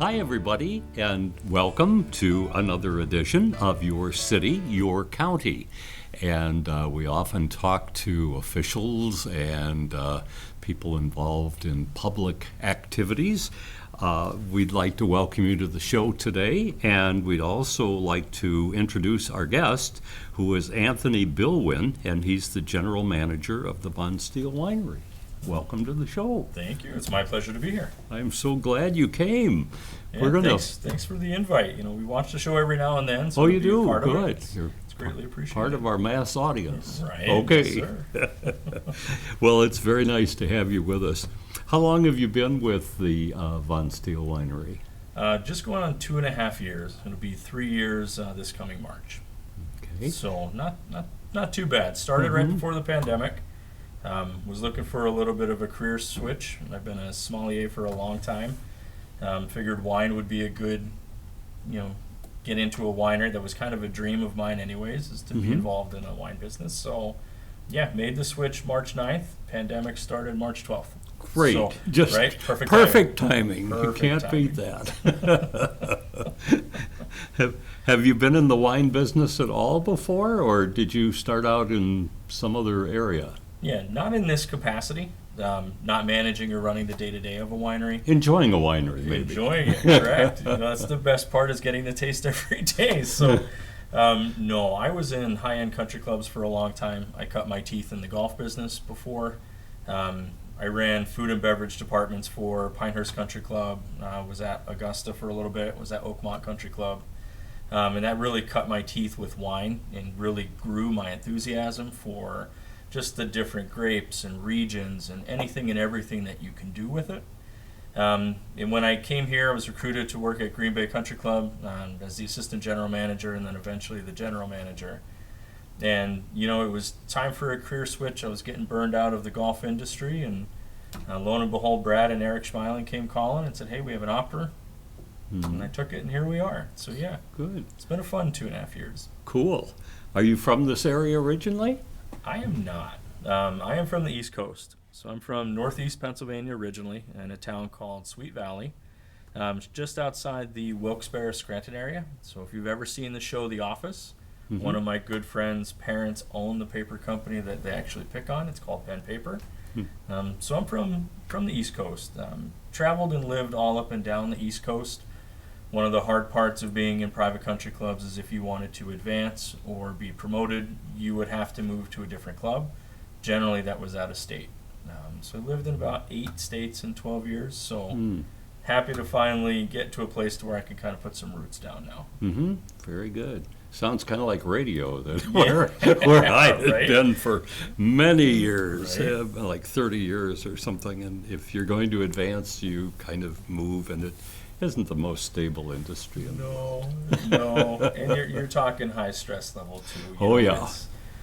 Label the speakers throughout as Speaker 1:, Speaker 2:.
Speaker 1: Hi, everybody, and welcome to another edition of Your City, Your County. And we often talk to officials and people involved in public activities. We'd like to welcome you to the show today, and we'd also like to introduce our guest, who is Anthony Bilwin, and he's the general manager of the Steele Winery. Welcome to the show.
Speaker 2: Thank you. It's my pleasure to be here.
Speaker 1: I'm so glad you came.
Speaker 2: Yeah, thanks for the invite. You know, we watch the show every now and then. So
Speaker 1: you do?
Speaker 2: Part
Speaker 1: Good.
Speaker 2: Of it. It's greatly appreciated.
Speaker 1: Part of our mass audience.
Speaker 2: Right.
Speaker 1: Okay.
Speaker 2: Yes, sir.
Speaker 1: Well, it's very nice to have you with us. How long have you been with the Steele Winery?
Speaker 2: Just going on 2.5 years. It'll be 3 years this coming March.
Speaker 1: Okay.
Speaker 2: So not too bad. Started right before the pandemic. Was looking for a little bit of a career switch. I've been a sommelier for a long time. Figured wine would be a good, get into a winery. That was kind of a dream of mine anyways, is to be involved in a wine business. So, yeah, made the switch March 9th. Pandemic started March 12th.
Speaker 1: Great.
Speaker 2: So,
Speaker 1: Just
Speaker 2: right?
Speaker 1: perfect timing.
Speaker 2: Perfect
Speaker 1: You can't
Speaker 2: timing.
Speaker 1: beat that. Have you been in the wine business at all before, or did you start out in some other area?
Speaker 2: Yeah, not in this capacity. Not managing or running the day-to-day of a winery.
Speaker 1: Enjoying a winery, maybe.
Speaker 2: Enjoying it, correct. That's the best part, is getting to taste every day. So, no, I was in high-end country clubs for a long time. I cut my teeth in the golf business before. I ran food and beverage departments for Pinehurst Country Club. Was at Augusta for a little bit. Was at Oakmont Country Club. And that really cut my teeth with wine and really grew my enthusiasm for just the different grapes and regions and anything and everything that you can do with it. And when I came here, I was recruited to work at Green Bay Country Club as the assistant general manager and then eventually the general manager. And, it was time for a career switch. I was getting burned out of the golf industry, and lo and behold, Brad and Eric Schmiling came calling and said, hey, we have an offer. And I took it, and here we are. So, yeah.
Speaker 1: Good.
Speaker 2: It's been a fun 2.5 years.
Speaker 1: Cool. Are you from this area originally?
Speaker 2: I am not. I am from the East Coast. So I'm from Northeast Pennsylvania originally, in a town called Sweet Valley. It's just outside the Wilkes-Barre, Scranton area. So if you've ever seen the show The Office, one of my good friends' parents own the paper company that they actually pick on. It's called Pen Paper. So I'm from the East Coast. Traveled and lived all up and down the East Coast. One of the hard parts of being in private country clubs is if you wanted to advance or be promoted, you would have to move to a different club. Generally, that was out of state. So I lived in about 8 states in 12 years. So happy to finally get to a place to where I can kind of put some roots down now.
Speaker 1: Very good. Sounds kind of like radio, where I had
Speaker 2: right?
Speaker 1: been for many years,
Speaker 2: Right.
Speaker 1: like 30 years or something. And if you're going to advance, you kind of move, and it isn't the most stable industry in the world.
Speaker 2: No. And you're talking high stress level too.
Speaker 1: Oh, yeah.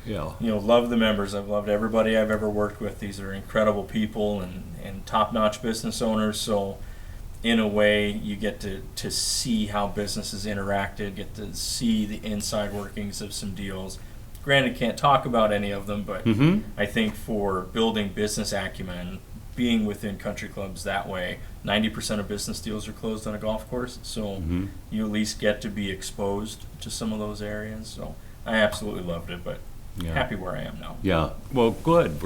Speaker 1: Yeah.
Speaker 2: Love the members. I've loved everybody I've ever worked with. These are incredible people and top-notch business owners. So in a way, you get to see how businesses interacted, get to see the inside workings of some deals. Granted, can't talk about any of them, but I think for building business acumen, being within country clubs that way, 90% of business deals are closed on a golf course, so you at least get to be exposed to some of those areas. So I absolutely loved it, but happy where I am now.
Speaker 1: Yeah, well, good.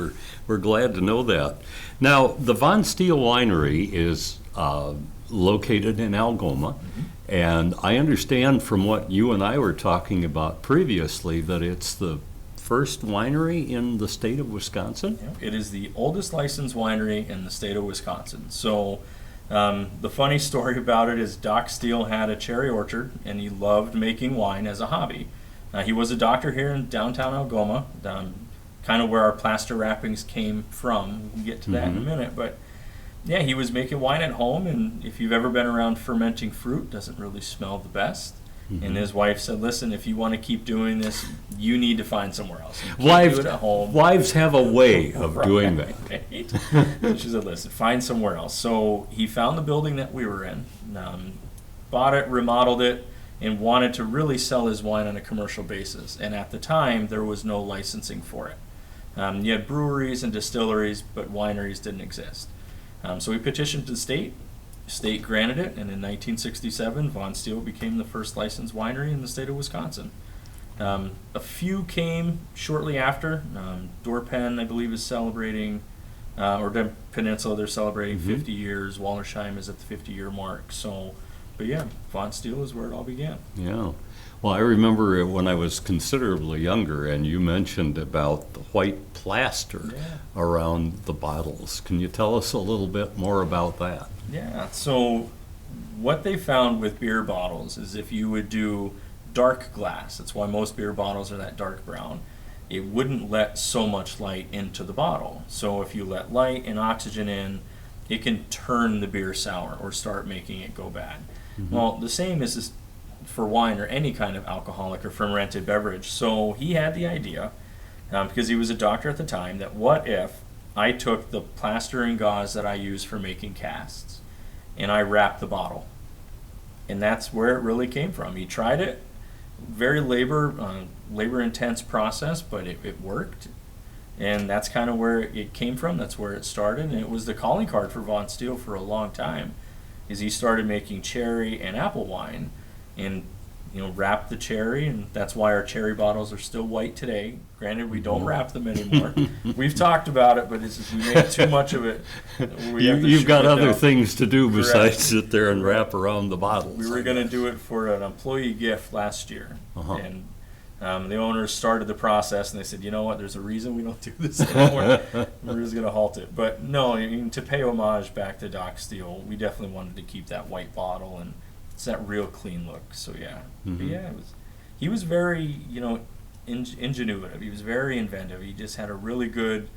Speaker 1: We're glad to know that. Now, the Steele Winery is located in Algoma, and I understand from what you and I were talking about previously that it's the first winery in the state of Wisconsin?
Speaker 2: It is the oldest licensed winery in the state of Wisconsin. So the funny story about it is Doc Stiehl had a cherry orchard, and he loved making wine as a hobby. He was a doctor here in downtown Algoma, kind of where our plaster wrappings came from. We'll get to that in a minute. But yeah, he was making wine at home, and if you've ever been around fermenting fruit, it doesn't really smell the best. And his wife said, listen, if you want to keep doing this, you need to find somewhere else. You can't do it at home.
Speaker 1: Wives have a way of doing that.
Speaker 2: Right? She said, listen, find somewhere else. So he found the building that we were in, bought it, remodeled it, and wanted to really sell his wine on a commercial basis. And at the time, there was no licensing for it. You had breweries and distilleries, but wineries didn't exist. So we petitioned the state. State granted it, and in 1967, Von Stiehl became the first licensed winery in the state of Wisconsin. A few came shortly after. Dorpen, I believe, is celebrating, or the Peninsula, they're celebrating 50 years. Wallersheim is at the 50-year mark. So, but yeah, Von Stiehl is where it all began.
Speaker 1: Yeah. Well, I remember when I was considerably younger, and you mentioned about the white plaster around the bottles. Can you tell us a little bit more about that?
Speaker 2: Yeah. So, what they found with beer bottles is if you would do dark glass, that's why most beer bottles are that dark brown, it wouldn't let so much light into the bottle. So if you let light and oxygen in, it can turn the beer sour or start making it go bad. Well, the same is for wine or any kind of alcoholic or fermented beverage. So he had the idea, because he was a doctor at the time, that what if I took the plaster and gauze that I use for making casts and I wrapped the bottle? And that's where it really came from. He tried it. Very labor intense process, but it worked, and that's kind of where it came from. That's where it started, and it was the calling card for Von Stiehl for a long time. Is he started making cherry and apple wine, and wrapped the cherry, and that's why our cherry bottles are still white today. Granted, we don't wrap them anymore. We've talked about it, but we make too much of it.
Speaker 1: You've got other things to do besides sit there and wrap around the bottles.
Speaker 2: We were going to do it for an employee gift last year, and the owners started the process, and they said, you know what, there's a reason we don't do this anymore. We're just going to halt it. But no, I mean, to pay homage back to Doc Stiehl, we definitely wanted to keep that white bottle, and it's that real clean look. So yeah, but yeah, he was very ingenuitive. He was very inventive. He just had a really good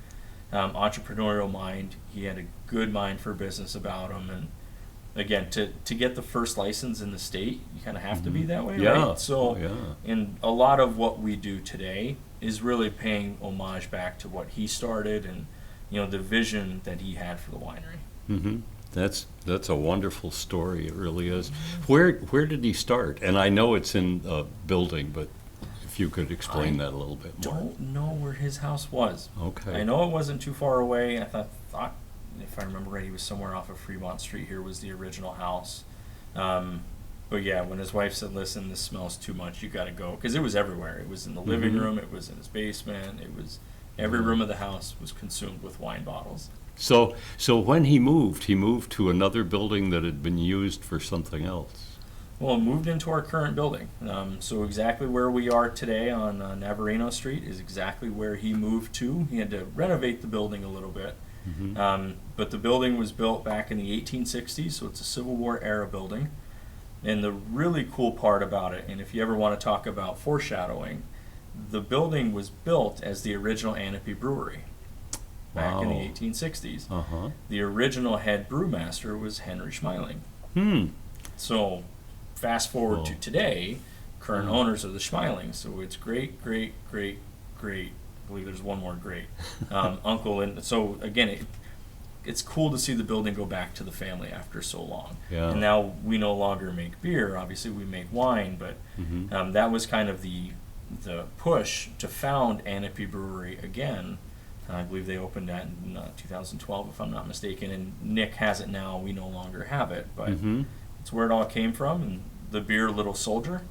Speaker 2: entrepreneurial mind. He had a good mind for business about him, and again, to get the first license in the state, you kind of have to be that way, right? So, and a lot of what we do today is really paying homage back to what he started, and the vision that he had for the winery.
Speaker 1: That's a wonderful story. It really is. Where did he start? And I know it's in a building, but if you could explain that a little bit more.
Speaker 2: I don't know where his house was.
Speaker 1: Okay.
Speaker 2: I know it wasn't too far away. I thought if I remember right, he was somewhere off of Fremont Street. Here was the original house. But yeah, when his wife said, "Listen, this smells too much. You got to go," because it was everywhere. It was in the living room. It was in his basement. It was every room of the house was consumed with wine bottles.
Speaker 1: So when he moved to another building that had been used for something else.
Speaker 2: Well, moved into our current building. So exactly where we are today on Navarino Street is exactly where he moved to. He had to renovate the building a little bit. But the building was built back in the 1860s, so it's a Civil War era building. And the really cool part about it, and if you ever want to talk about foreshadowing, the building was built as the original Anape Brewery back in the 1860s. The original head brewmaster was Henry Schmeling. So fast forward to today, current owners are the Schmelings. So it's great, I believe there's one more great uncle. And so again, it's cool to see the building go back to the family after so long. And now we no longer make beer. Obviously, we make wine, but that was kind of the push to found Anape Brewery again. I believe they opened that in 2012, if I'm not mistaken. And Nick has it now. We no longer have it, but it's where it all came from. And the beer Little Soldier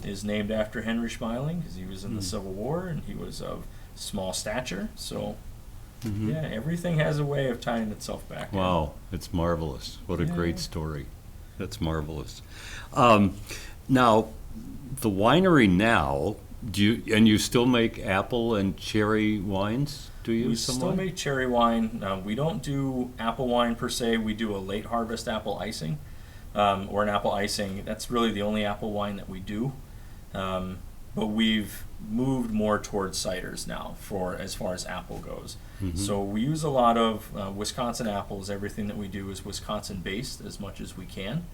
Speaker 2: is named after Henry Schmeling because he was in the Civil War and he was of small stature. So yeah, everything has a way of tying itself back.
Speaker 1: Wow, it's marvelous. What a great story. That's marvelous. Now, the winery now, you still make apple and cherry wines? Do you?
Speaker 2: We still make cherry wine. We don't do apple wine per se. We do a late harvest apple icing, or an apple icing. That's really the only apple wine that we do. But we've moved more towards ciders now for as far as apple goes. So we use a lot of Wisconsin apples. Everything that we do is Wisconsin based as much as we can.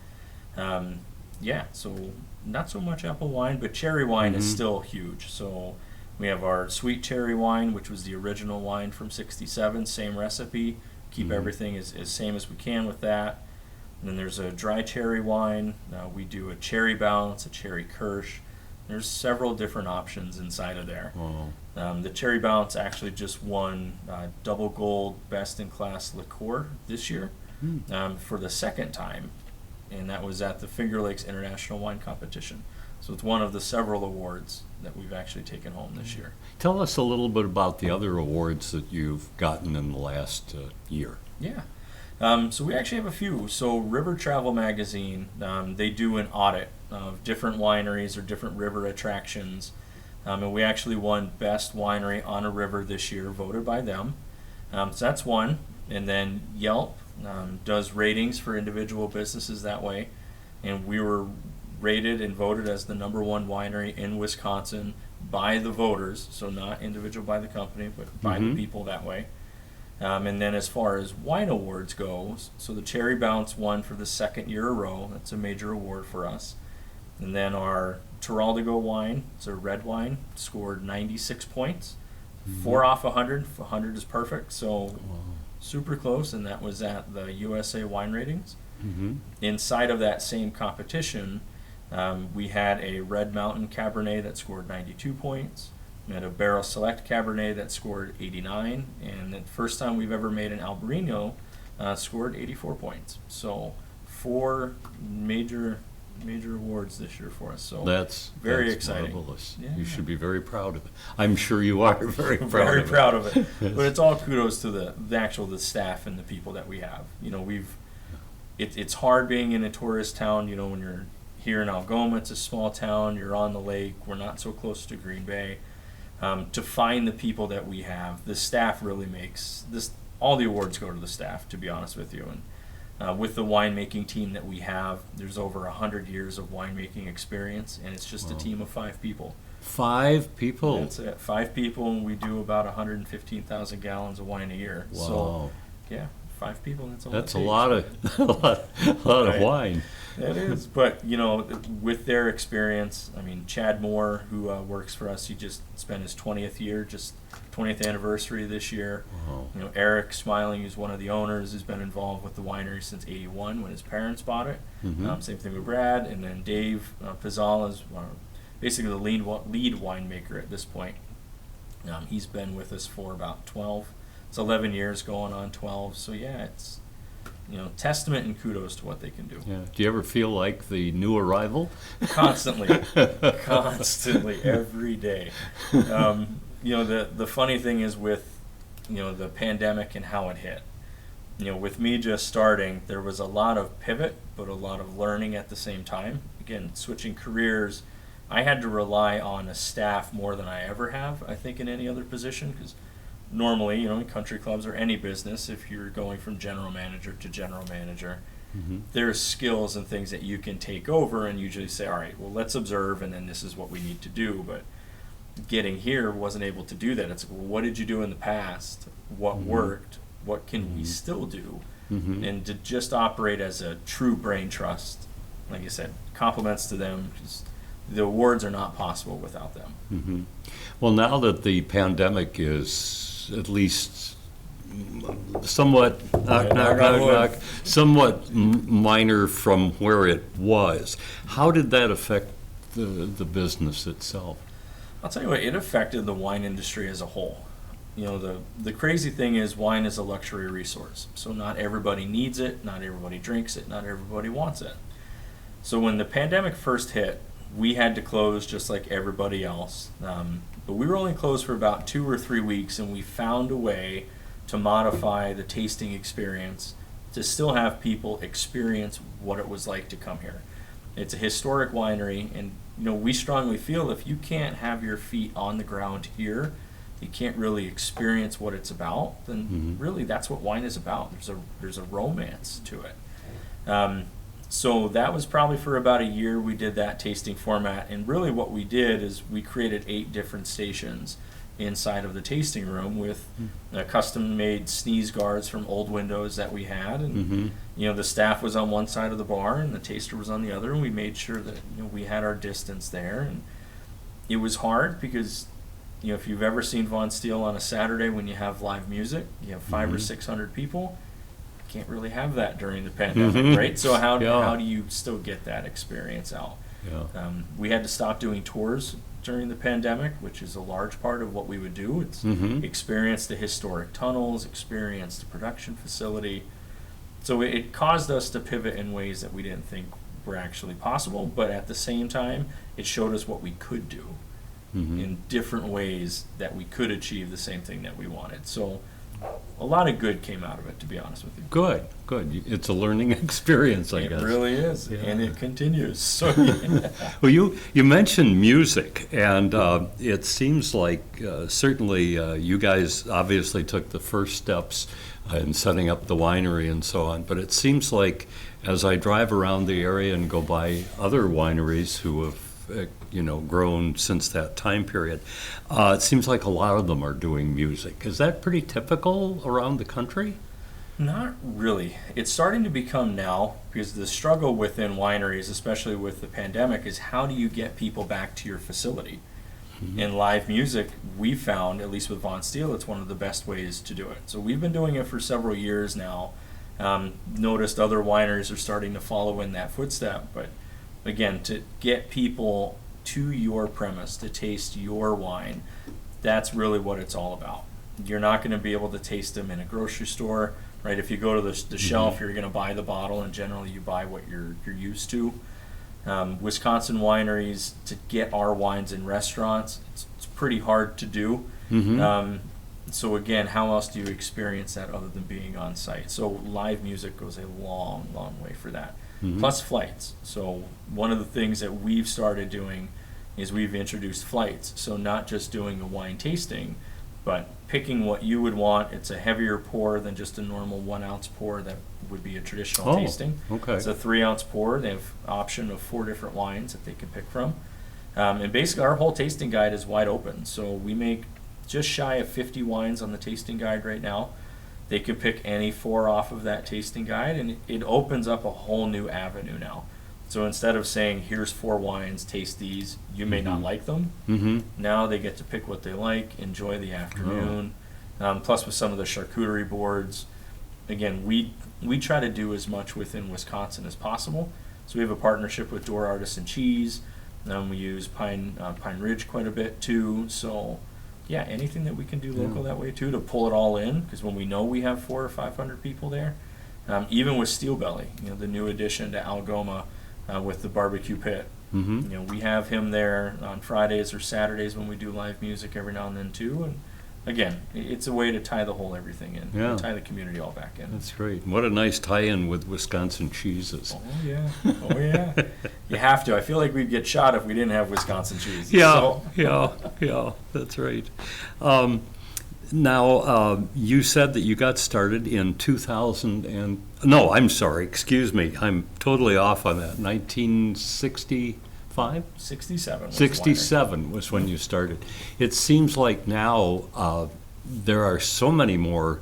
Speaker 2: So not so much apple wine, but cherry wine is still huge. So we have our sweet cherry wine, which was the original wine from '67, same recipe. Keep everything as same as we can with that. And then there's a dry cherry wine. We do a cherry balance, a cherry kirsch. There's several different options inside of there. The cherry balance actually just won double gold best in class liqueur this year. for the second time, and that was at the Finger Lakes International Wine Competition. So it's one of the several awards that we've actually taken home this year.
Speaker 1: Tell us a little bit about the other awards that you've gotten in the last year.
Speaker 2: Yeah. So we actually have a few. So River Travel Magazine, they do an audit of different wineries or different river attractions. And we actually won Best Winery on a River this year, voted by them. So that's one. And then Yelp does ratings for individual businesses that way. And we were rated and voted as the #1 winery in Wisconsin by the voters. So not individual by the company, but by the people that way. And then as far as wine awards goes, so the Cherry Bounce won for the second year in a row. That's a major award for us. And then our Teraldigo wine, it's a red wine, scored 96 points. 4 off 100. 100 is perfect, so super close, and that was at the USA Wine Ratings. Inside of that same competition, we had a Red Mountain Cabernet that scored 92 points. We had a Barrel Select Cabernet that scored 89, and the first time we've ever made an Albarino scored 84 points. So 4 major awards this year for us. So
Speaker 1: that's
Speaker 2: very
Speaker 1: that's
Speaker 2: exciting.
Speaker 1: Marvelous.
Speaker 2: Yeah.
Speaker 1: You should be very proud of it. I'm sure you are very proud
Speaker 2: Very
Speaker 1: of it.
Speaker 2: proud of it. But it's all kudos to the staff and the people that we have. It's hard being in a tourist town, when you're here in Algoma, it's a small town, you're on the lake, we're not so close to Green Bay. To find the people that we have, the staff really makes this. All the awards go to the staff, to be honest with you. And with the winemaking team that we have, there's over 100 years of winemaking experience, and it's just a team of 5 people.
Speaker 1: 5 people?
Speaker 2: That's it. 5 people, and we do about 115,000 gallons of wine a year.
Speaker 1: Wow.
Speaker 2: So, yeah, 5 people.
Speaker 1: That's a lot of wine.
Speaker 2: It is, but with their experience, Chad Moore, who works for us, he just spent his 20th anniversary this year.
Speaker 1: Wow.
Speaker 2: Eric Smiling, who's one of the owners, has been involved with the winery since '81 when his parents bought it. Same thing with Brad, and then Dave Pizzal is basically the lead winemaker at this point. He's been with us for about 11 years going on 12. So yeah, it's testament and kudos to what they can do.
Speaker 1: Yeah. Do you ever feel like the new arrival?
Speaker 2: Constantly, every day. The funny thing is with, the pandemic and how it hit. With me just starting, there was a lot of pivot, but a lot of learning at the same time. Again, switching careers, I had to rely on a staff more than I ever have, I think, in any other position, because normally, in country clubs or any business, if you're going from general manager to general manager, there's skills and things that you can take over and usually say, all right, well, let's observe, and then this is what we need to do. But getting here wasn't able to do that. It's, well, what did you do in the past? What worked? What can we still do? And to just operate as a true brain trust, like I said, compliments to them. Just, the awards are not possible without them.
Speaker 1: Well, now that the pandemic is at least somewhat somewhat minor from where it was, how did that affect the business itself?
Speaker 2: I'll tell you what, it affected the wine industry as a whole. The crazy thing is wine is a luxury resource. So not everybody needs it, not everybody drinks it, not everybody wants it. So when the pandemic first hit, we had to close just like everybody else. But we were only closed for about 2 or 3 weeks, and we found a way to modify the tasting experience to still have people experience what it was like to come here. It's a historic winery, and we strongly feel if you can't have your feet on the ground here, you can't really experience what it's about, then really that's what wine is about. There's a romance to it. So that was probably for about a year we did that tasting format, and really what we did is we created 8 different stations inside of the tasting room with custom-made sneeze guards from old windows that we had, and the staff was on one side of the bar and the taster was on the other, and we made sure that we had our distance there. And it was hard because if you've ever seen Von Stiehl on a Saturday when you have live music, you have 500 or 600 people. Can't really have that during the pandemic, right? So how do you still get that experience out? We had to stop doing tours during the pandemic, which is a large part of what we would do. It's experience the historic tunnels, experience the production facility. So it caused us to pivot in ways that we didn't think were actually possible, but at the same time, it showed us what we could do in different ways that we could achieve the same thing that we wanted. So a lot of good came out of it, to be honest with you.
Speaker 1: Good, good. It's a learning experience, I guess.
Speaker 2: It really is, and it continues. So,
Speaker 1: Well, you mentioned music, and it seems like certainly you guys obviously took the first steps in setting up the winery and so on, but it seems like as I drive around the area and go by other wineries who have grown since that time period, it seems like a lot of them are doing music. Is that pretty typical around the country?
Speaker 2: Not really. It's starting to become now, because the struggle within wineries, especially with the pandemic, is how do you get people back to your facility? In live music, we found, at least with Von Stiehl, it's one of the best ways to do it. So we've been doing it for several years now. Noticed other wineries are starting to follow in that footstep, but again, to get people to your premise to taste your wine, that's really what it's all about. You're not going to be able to taste them in a grocery store, right? If you go to the shelf, you're going to buy the bottle, and generally you buy what you're used to. Wisconsin wineries, to get our wines in restaurants, it's pretty hard to do. So again, how else do you experience that other than being on site? So live music goes a long, long way for that. Plus flights. So one of the things that we've started doing is we've introduced flights. So not just doing a wine tasting, but picking what you would want. It's a heavier pour than just a normal 1 ounce pour that would be a traditional tasting.
Speaker 1: Okay.
Speaker 2: It's a 3 ounce pour. They have option of 4 different wines that they can pick from. And basically our whole tasting guide is wide open. So we make just shy of 50 wines on the tasting guide right now. They could pick any 4 off of that tasting guide, and it opens up a whole new avenue now. So instead of saying, here's 4 wines, taste these, you may not like them. Now they get to pick what they like, enjoy the afternoon. Plus with some of the charcuterie boards, again, we try to do as much within Wisconsin as possible. So we have a partnership with Door Artisan Cheese. We use Pine Ridge quite a bit too. So yeah, anything that we can do local that way too, to pull it all in, because when we know we have 400 or 500 people there, even with Steel Belly, the new addition to Algoma with the barbecue pit, we have him there on Fridays or Saturdays when we do live music every now and then too. And again, it's a way to tie the whole everything in, tie the community all back in.
Speaker 1: That's great. What a nice tie-in with Wisconsin cheeses.
Speaker 2: Oh yeah. You have to. I feel like we'd get shot if we didn't have Wisconsin cheese.
Speaker 1: Yeah, that's right. Now, you said that you got started in 2000 and, no, I'm sorry, excuse me, I'm totally off on that, 1965?
Speaker 2: 67.
Speaker 1: 67 was when you started. It seems like now there are so many more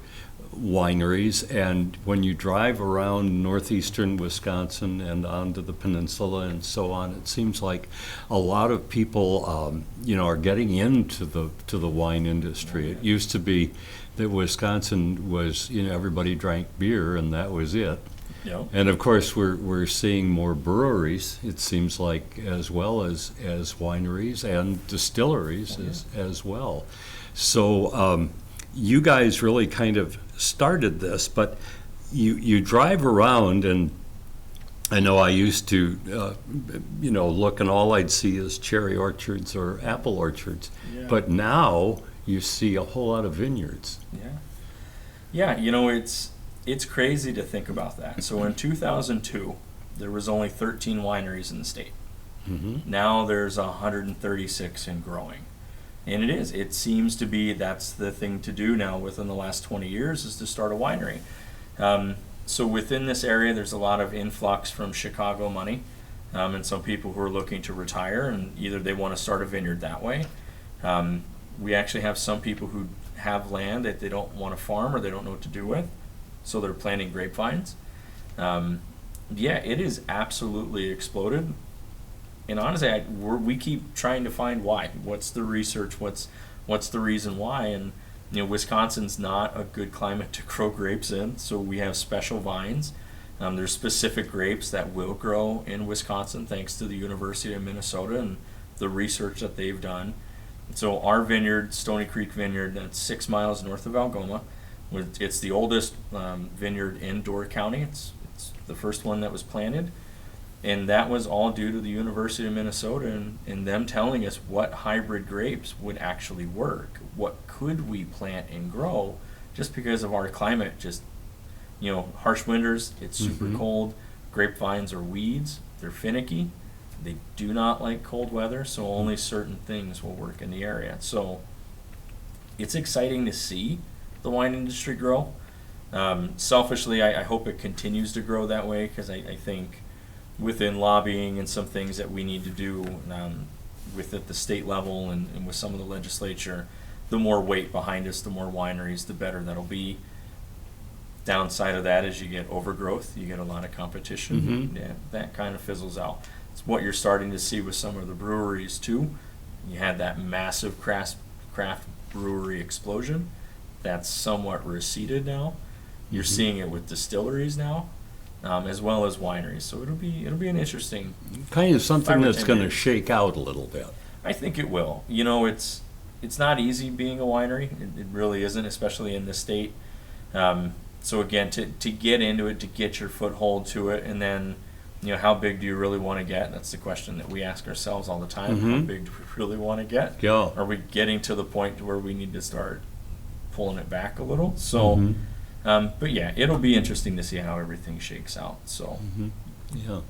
Speaker 1: wineries, and when you drive around northeastern Wisconsin and onto the peninsula and so on, it seems like a lot of people, are getting into the wine industry. It used to be that Wisconsin was, everybody drank beer and that was it.
Speaker 2: Yep.
Speaker 1: And of course, we're seeing more breweries, it seems like, as well as wineries and distilleries as well. So you guys really kind of started this, but you drive around, and I know I used to, look, and all I'd see is cherry orchards or apple orchards.
Speaker 2: Yeah.
Speaker 1: But now you see a whole lot of vineyards.
Speaker 2: Yeah, it's crazy to think about that. So in 2002, there was only 13 wineries in the state. Now there's 136 and growing. And it seems to be that's the thing to do now within the last 20 years, is to start a winery. So within this area, there's a lot of influx from Chicago money, and some people who are looking to retire, and either they want to start a vineyard that way. We actually have some people who have land that they don't want to farm or they don't know what to do with, so they're planting grapevines. It is absolutely exploded. And honestly, we keep trying to find why. What's the research? What's the reason why? And Wisconsin's not a good climate to grow grapes in, so we have special vines. There's specific grapes that will grow in Wisconsin thanks to the University of Minnesota and the research that they've done. So our vineyard, Stony Creek Vineyard, that's 6 miles north of Algoma, It's the oldest vineyard in Door County. It's the first one that was planted. And that was all due to the University of Minnesota and them telling us what hybrid grapes would actually work. What could we plant and grow just because of our climate? Just, harsh winters, it's super cold. Grapevines are weeds. They're finicky. They do not like cold weather, so only certain things will work in the area. So it's exciting to see the wine industry grow. Selfishly, I hope it continues to grow that way because I think within lobbying and some things that we need to do with at the state level and with some of the legislature, the more weight behind us, the more wineries, the better that'll be. Downside of that is you get overgrowth, you get a lot of competition. Yeah, that kind of fizzles out. It's what you're starting to see with some of the breweries too. You had that massive craft brewery explosion. That's somewhat receded now. You're seeing it with distilleries now, as well as wineries. So it'll be an interesting
Speaker 1: kind of something that's going to
Speaker 2: years.
Speaker 1: shake out a little bit.
Speaker 2: I think it will. It's not easy being a winery. It really isn't, especially in this state. So again, to get into it, to get your foothold to it, and then how big do you really want to get? That's the question that we ask ourselves all the time. How big do we really want to get?
Speaker 1: Yeah.
Speaker 2: Are we getting to the point where we need to start pulling it back a little? So, but yeah, it'll be interesting to see how everything shakes out. So,
Speaker 1: Yeah.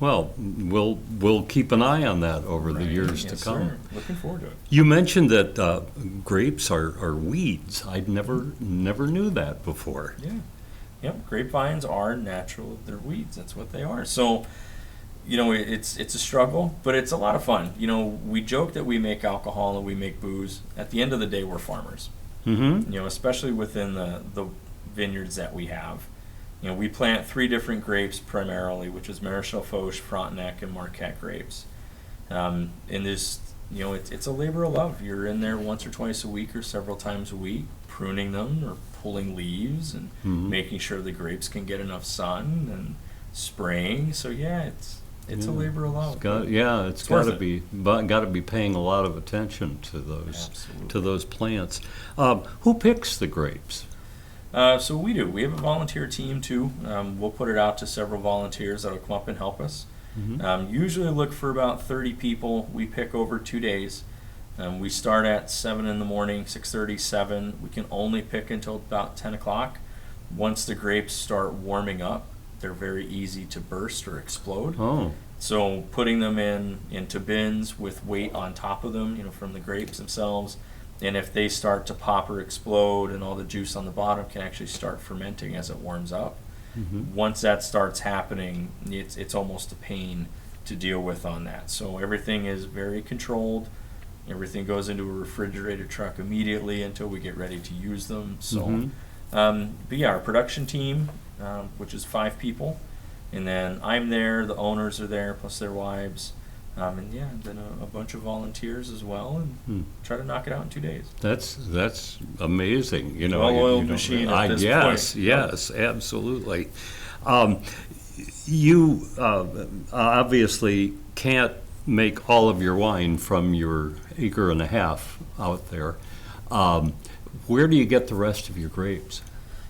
Speaker 1: Well, we'll keep an eye on that over the years to come.
Speaker 2: Sir. Looking forward to it.
Speaker 1: You mentioned that grapes are weeds. I'd never knew that before.
Speaker 2: Yeah. Yep. Grapevines are natural. They're weeds. That's what they are. So, it's a struggle, but it's a lot of fun. We joke that we make alcohol and we make booze. At the end of the day, we're farmers. Especially within the vineyards that we have. We plant 3 different grapes primarily, which is Maréchal Foch, Frontenac, and Marquette grapes. And there's, it's a labor of love. You're in there once or twice a week or several times a week, pruning them or pulling leaves and making sure the grapes can get enough sun and spraying. So yeah, it's a labor of love.
Speaker 1: It's got to be paying a lot of attention to those plants. Who picks the grapes?
Speaker 2: So we do. We have a volunteer team too. We'll put it out to several volunteers that'll come up and help us. Usually look for about 30 people. We pick over 2 days. We start at 7 in the morning, 6:30, 7. We can only pick until about 10 o'clock. Once the grapes start warming up, they're very easy to burst or explode.
Speaker 1: Oh.
Speaker 2: So putting them into bins with weight on top of them, from the grapes themselves. And if they start to pop or explode and all the juice on the bottom can actually start fermenting as it warms up. Once that starts happening, it's almost a pain to deal with on that. So everything is very controlled. Everything goes into a refrigerated truck immediately until we get ready to use them. So, but yeah, our production team, which is 5 people, and then I'm there, the owners are there, plus their wives. And then a bunch of volunteers as well, and try to knock it out in 2 days.
Speaker 1: That's amazing.
Speaker 2: Well-oiled machine at this point.
Speaker 1: Yes, absolutely. You obviously can't make all of your wine from your acre and a half out there. Where do you get the rest of your grapes?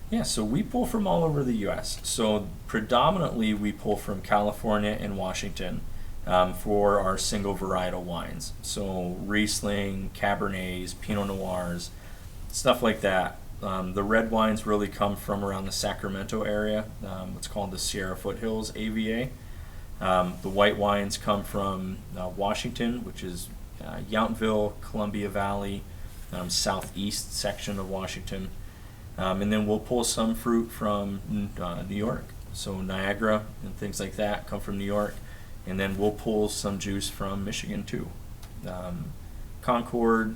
Speaker 2: Yeah, so we pull from all over the U.S. So predominantly we pull from California and Washington. For our single varietal wines. So Riesling, Cabernets, Pinot Noirs, stuff like that. The red wines really come from around the Sacramento area, what's called the Sierra Foothills AVA. The white wines come from Washington, which is Yountville, Columbia Valley, southeast section of Washington. And then we'll pull some fruit from New York. So Niagara and things like that come from New York. And then we'll pull some juice from Michigan too. Concord,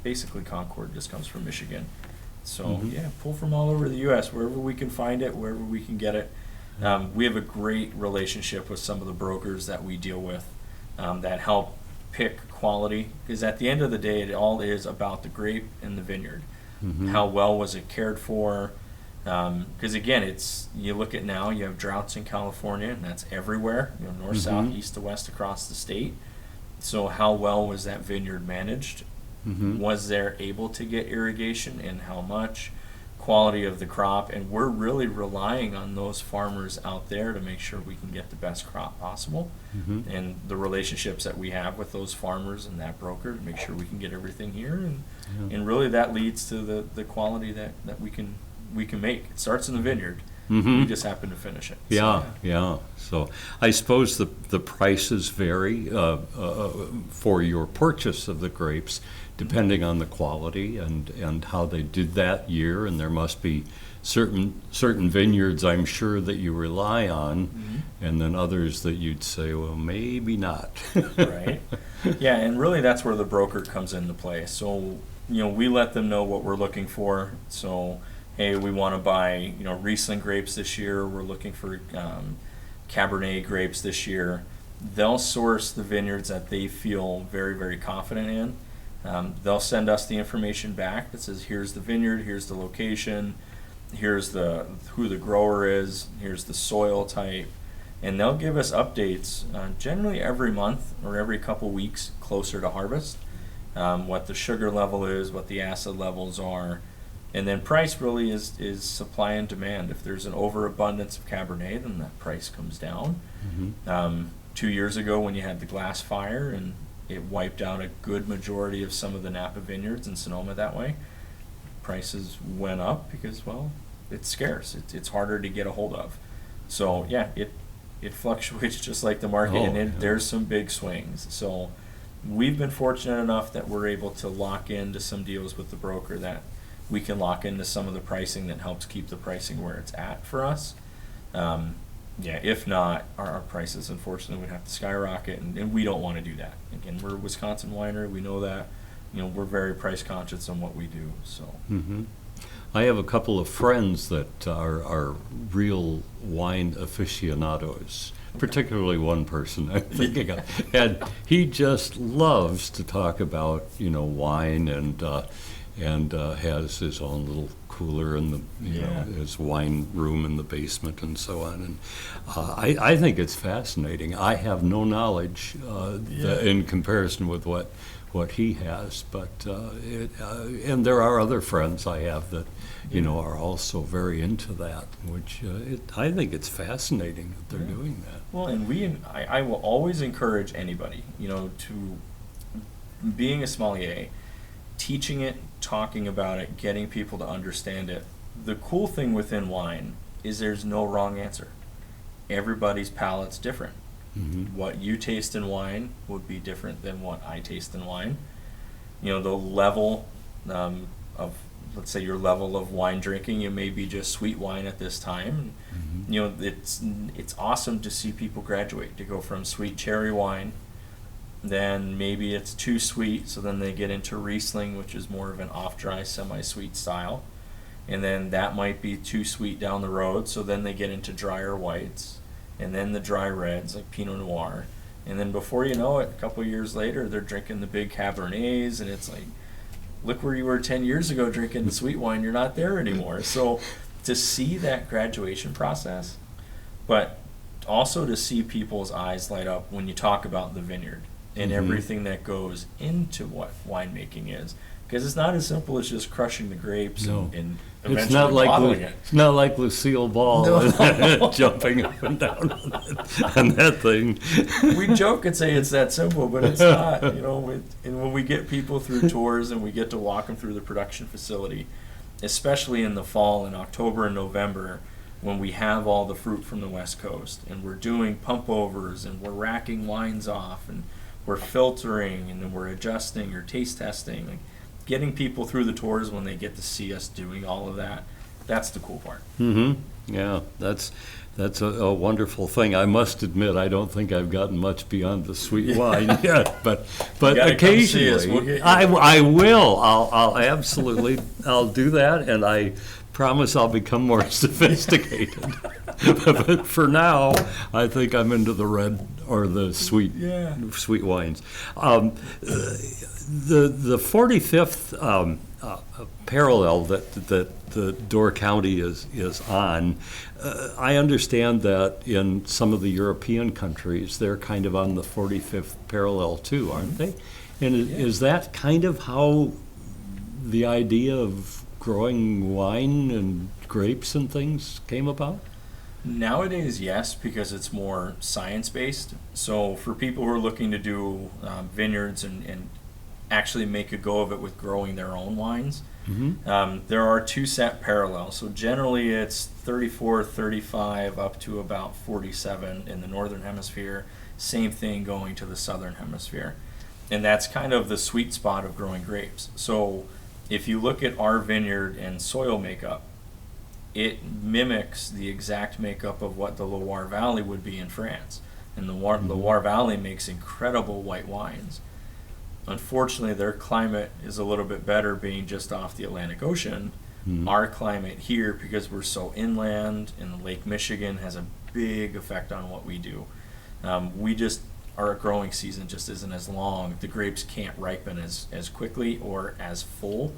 Speaker 2: basically Concord just comes from Michigan. So yeah, pull from all over the U.S. wherever we can find it, wherever we can get it. We have a great relationship with some of the brokers that we deal with that help pick quality. Because at the end of the day, it all is about the grape and the vineyard. How well was it cared for? Because again, you look at now, you have droughts in California, and that's everywhere, north, south, east to west across the state. So how well was that vineyard managed? Was there able to get irrigation and how much? Quality of the crop, and we're really relying on those farmers out there to make sure we can get the best crop possible, and the relationships that we have with those farmers and that broker to make sure we can get everything here, and really that leads to the quality that we can make. It starts in the vineyard. We just happen to finish it.
Speaker 1: Yeah. So I suppose the prices vary for your purchase of the grapes, depending on the quality and how they did that year. And there must be certain vineyards, I'm sure, that you rely on, and then others that you'd say, well, maybe not.
Speaker 2: Right. Yeah, and really that's where the broker comes into play. So, we let them know what we're looking for. So, hey, we want to buy, Riesling grapes this year. We're looking for Cabernet grapes this year. They'll source the vineyards that they feel very, very confident in. They'll send us the information back that says, here's the vineyard, here's the location, here's who the grower is, here's the soil type, and they'll give us updates generally every month or every couple weeks closer to harvest, what the sugar level is, what the acid levels are. And then price really is supply and demand. If there's an overabundance of Cabernet, then that price comes down. 2 years ago when you had the glass fire and it wiped out a good majority of some of the Napa vineyards in Sonoma that way, prices went up because, well, it's scarce. It's harder to get a hold of. So, yeah, it fluctuates just like the market, there's some big swings. So we've been fortunate enough that we're able to lock into some deals with the broker that we can lock into some of the pricing that helps keep the pricing where it's at for us. If not, our prices unfortunately would have to skyrocket, and we don't want to do that. Again, we're a Wisconsin winery. We know that. We're very price conscious on what we do. So.
Speaker 1: I have a couple of friends that are real wine aficionados, particularly one person I'm thinking of. And he just loves to talk about, wine and has his own little cooler in his wine room in the basement and so on. And I think it's fascinating. I have no knowledge in comparison with what he has, but and there are other friends I have that are also very into that, which I think it's fascinating that they're doing that.
Speaker 2: Well, and I will always encourage anybody, to being a sommelier, teaching it, talking about it, getting people to understand it. The cool thing within wine is there's no wrong answer. Everybody's palate's different. What you taste in wine would be different than what I taste in wine. The level of, let's say, your level of wine drinking, it may be just sweet wine at this time. It's awesome to see people graduate, to go from sweet cherry wine, then maybe it's too sweet, so then they get into Riesling, which is more of an off-dry, semi-sweet style. And then that might be too sweet down the road, so then they get into drier whites, and then the dry reds, like Pinot Noir. And then before you know it, a couple of years later, they're drinking the big Cabernets, and it's like, look where you were 10 years ago drinking the sweet wine, you're not there anymore. So to see that graduation process, but also to see people's eyes light up when you talk about the vineyard and everything that goes into what winemaking is. Because it's not as simple as just crushing the grapes and eventually bottling it.
Speaker 1: It's not like Lucille Ball jumping up and down on that thing.
Speaker 2: We joke and say it's that simple, but it's not. And when we get people through tours and we get to walk them through the production facility, especially in the fall, in October and November, when we have all the fruit from the West Coast, and we're doing pump overs, and we're racking wines off, and we're filtering, and then we're adjusting or taste testing, like getting people through the tours when they get to see us doing all of that, that's the cool part.
Speaker 1: Yeah, that's a wonderful thing. I must admit, I don't think I've gotten much beyond the sweet wine yet, but occasionally I will. I'll absolutely I'll do that, and I promise I'll become more sophisticated. But for now, I think I'm into the red or the sweet wines. The 45th parallel that the Door County is on, I understand that in some of the European countries, they're kind of on the 45th parallel too, aren't they? And is that kind of how the idea of growing wine and grapes and things came about?
Speaker 2: Nowadays, yes, because it's more science-based. So for people who are looking to do vineyards and actually make a go of it with growing their own wines, there are two set parallels. So generally it's 34, 35 up to about 47 in the northern hemisphere. Same thing going to the southern hemisphere. And that's kind of the sweet spot of growing grapes. So if you look at our vineyard and soil makeup, it mimics the exact makeup of what the Loire Valley would be in France. And the Loire Valley makes incredible white wines. Unfortunately, their climate is a little bit better being just off the Atlantic Ocean. Our climate here, because we're so inland and Lake Michigan has a big effect on what we do. Our growing season just isn't as long. The grapes can't ripen as quickly or as full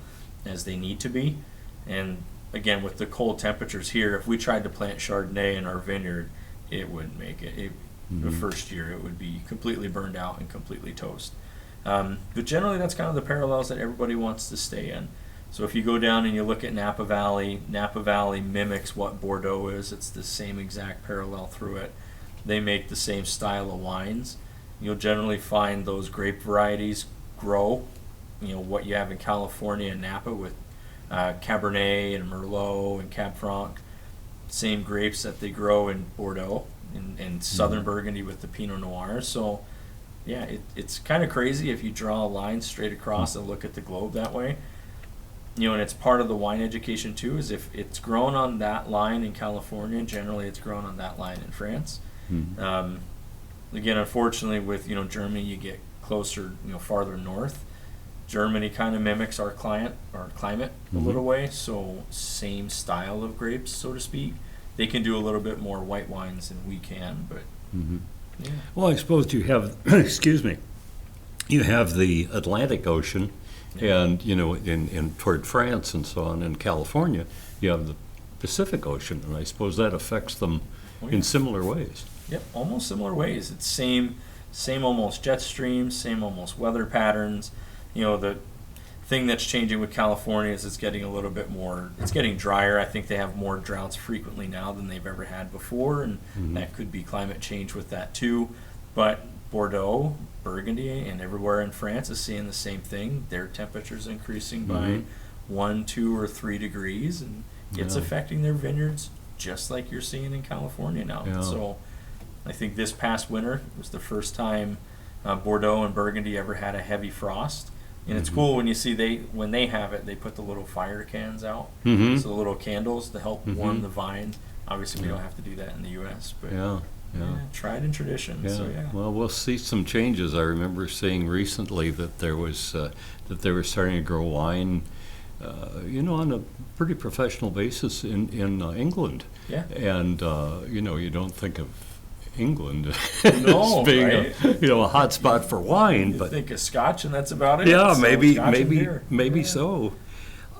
Speaker 2: as they need to be. And again, with the cold temperatures here, if we tried to plant Chardonnay in our vineyard, it wouldn't make it. The first year, it would be completely burned out and completely toast. But generally, that's kind of the parallels that everybody wants to stay in. So if you go down and you look at Napa Valley mimics what Bordeaux is. It's the same exact parallel through it. They make the same style of wines. You'll generally find those grape varieties grow, what you have in California and Napa with Cabernet and Merlot and Cab Franc, same grapes that they grow in Bordeaux and southern Burgundy with the Pinot Noir. So yeah, it's kind of crazy if you draw a line straight across and look at the globe that way. And it's part of the wine education too, is if it's grown on that line in California, generally it's grown on that line in France. Again, unfortunately with Germany, you get closer, farther north. Germany kind of mimics our climate a little way, so same style of grapes, so to speak. They can do a little bit more white wines than we can, but yeah.
Speaker 1: Well, I suppose you have, excuse me, you have the Atlantic Ocean, and in toward France and so on, in California, you have the Pacific Ocean, and I suppose that affects them in similar ways.
Speaker 2: Yep, almost similar ways. It's same almost jet streams, same almost weather patterns. The thing that's changing with California is it's getting a little bit more, it's getting drier. I think they have more droughts frequently now than they've ever had before, and that could be climate change with that too. But Bordeaux, Burgundy, and everywhere in France is seeing the same thing. Their temperature's increasing by 1, 2, or 3 degrees, and it's affecting their vineyards just like you're seeing in California now.
Speaker 1: Yeah.
Speaker 2: So I think this past winter was the first time Bordeaux and Burgundy ever had a heavy frost. And it's cool when you see when they have it, they put the little fire cans out, so the little candles to help warm the vine. Obviously, we don't have to do that in the U.S., but tried in tradition.
Speaker 1: Yeah.
Speaker 2: So
Speaker 1: Well, we'll see some changes. I remember seeing recently that there was that they were starting to grow wine, on a pretty professional basis in England.
Speaker 2: Yeah.
Speaker 1: And you don't think of England
Speaker 2: No,
Speaker 1: as being
Speaker 2: right?
Speaker 1: a hot spot for wine,
Speaker 2: You
Speaker 1: but
Speaker 2: think of Scotch and that's about it.
Speaker 1: yeah,
Speaker 2: So
Speaker 1: maybe
Speaker 2: Scotch and beer.
Speaker 1: so.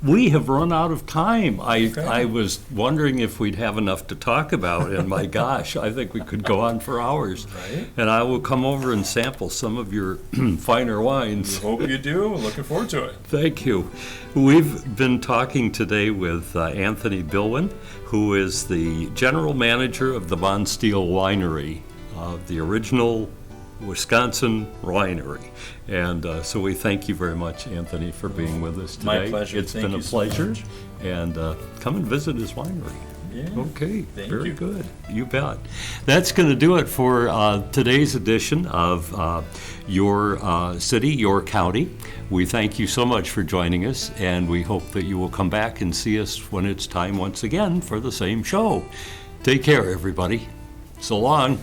Speaker 1: We have run out of time.
Speaker 2: Okay.
Speaker 1: I was wondering if we'd have enough to talk about, and my gosh, I think we could go on for hours.
Speaker 2: Right.
Speaker 1: And I will come over and sample some of your finer wines.
Speaker 2: Hope you do. Looking forward to it.
Speaker 1: Thank you. We've been talking today with Anthony Bilwin, who is the general manager of the Steele Winery, the original Wisconsin winery. And so we thank you very much, Anthony, for being with us today.
Speaker 2: My pleasure.
Speaker 1: It's
Speaker 2: Thank
Speaker 1: been a
Speaker 2: you so
Speaker 1: pleasure.
Speaker 2: much.
Speaker 1: And come and visit his winery.
Speaker 2: Yeah.
Speaker 1: Okay,
Speaker 2: Thank
Speaker 1: very
Speaker 2: you.
Speaker 1: good. You bet. That's going to do it for today's edition of Your City, Your County. We thank you so much for joining us, and we hope that you will come back and see us when it's time once again for the same show. Take care, everybody. So long.